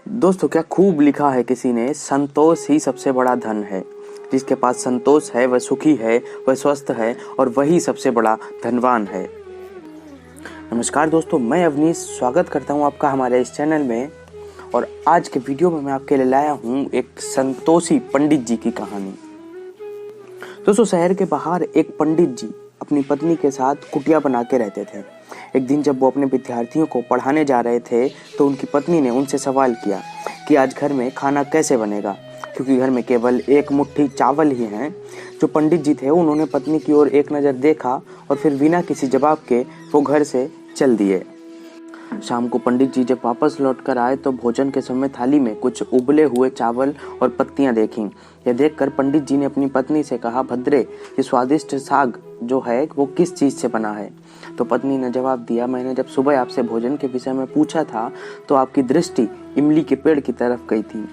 दोस्तों, क्या खूब लिखा है किसी ने, संतोष ही सबसे बड़ा धन है। जिसके पास संतोष है वह सुखी है, वह स्वस्थ है और वही सबसे बड़ा धनवान है। नमस्कार दोस्तों, मैं अवनीश स्वागत करता हूं आपका हमारे इस चैनल में। और आज के वीडियो में मैं आपके लिए लाया हूं एक संतोषी पंडित जी की कहानी। दोस्तों, शहर के बाहर एक पंडित जी अपनी पत्नी के साथ कुटिया बना के रहते थे। एक दिन जब वो अपने विद्यार्थियों को पढ़ाने जा रहे थे तो उनकी पत्नी ने उनसे सवाल किया कि आज घर में खाना कैसे बनेगा, क्योंकि घर में केवल एक मुट्ठी चावल ही हैं। जो पंडित जी थे उन्होंने पत्नी की ओर एक नज़र देखा और फिर बिना किसी जवाब के वो घर से चल दिए। शाम को पंडित जी जब वापस लौट कर आए तो भोजन के समय थाली में कुछ उबले हुए चावल और पत्तियां देखीं। यह देखकर पंडित जी ने अपनी पत्नी से कहा, भद्रे, ये स्वादिष्ट साग जो है वो किस चीज़ से बना है? तो पत्नी ने जवाब दिया, मैंने जब सुबह आपसे भोजन के विषय में पूछा था तो आपकी दृष्टि इमली के पेड़ की तरफ गई थी।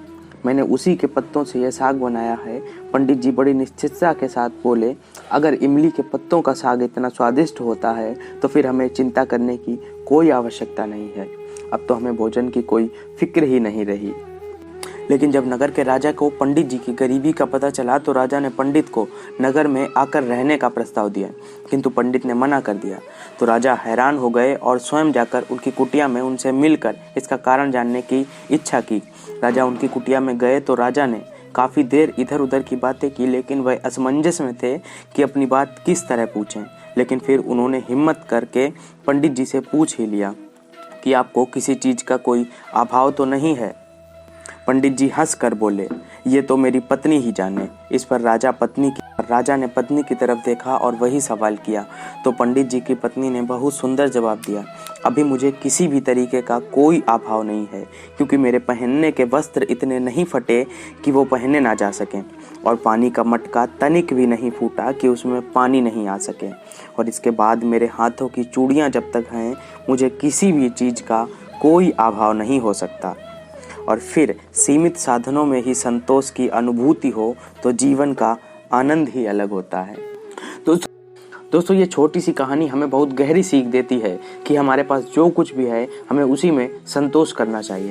मैंने उसी के पत्तों से यह साग बनाया है। पंडित जी बड़ी निश्चितता के साथ बोले, अगर इमली के पत्तों का साग इतना स्वादिष्ट होता है तो फिर हमें चिंता करने की कोई आवश्यकता नहीं है। अब तो हमें भोजन की कोई फिक्र ही नहीं रही। लेकिन जब नगर के राजा को पंडित जी की गरीबी का पता चला तो राजा ने पंडित को नगर में आकर रहने का प्रस्ताव दिया, किंतु पंडित ने मना कर दिया। तो राजा हैरान हो गए और स्वयं जाकर उनकी कुटिया में उनसे मिलकर इसका कारण जानने की इच्छा की। राजा उनकी कुटिया में गए तो राजा ने काफ़ी देर इधर उधर की बातें की, लेकिन वह असमंजस में थे कि अपनी बात किस तरह पूछें। लेकिन फिर उन्होंने हिम्मत करके पंडित जी से पूछ ही लिया कि आपको किसी चीज़ का कोई अभाव तो नहीं है? पंडित जी हंस कर बोले, ये तो मेरी पत्नी ही जाने। इस पर राजा ने पत्नी की तरफ देखा और वही सवाल किया। तो पंडित जी की पत्नी ने बहुत सुंदर जवाब दिया, अभी मुझे किसी भी तरीके का कोई अभाव नहीं है, क्योंकि मेरे पहनने के वस्त्र इतने नहीं फटे कि वो पहने ना जा सकें, और पानी का मटका तनिक भी नहीं फूटा कि उसमें पानी नहीं आ सके। और इसके बाद मेरे हाथों की चूड़ियाँ जब तक हैं मुझे किसी भी चीज़ का कोई अभाव नहीं हो सकता। और फिर सीमित साधनों में ही संतोष की अनुभूति हो तो जीवन का आनंद ही अलग होता है। दोस्तों, ये छोटी सी कहानी हमें बहुत गहरी सीख देती है कि हमारे पास जो कुछ भी है हमें उसी में संतोष करना चाहिए।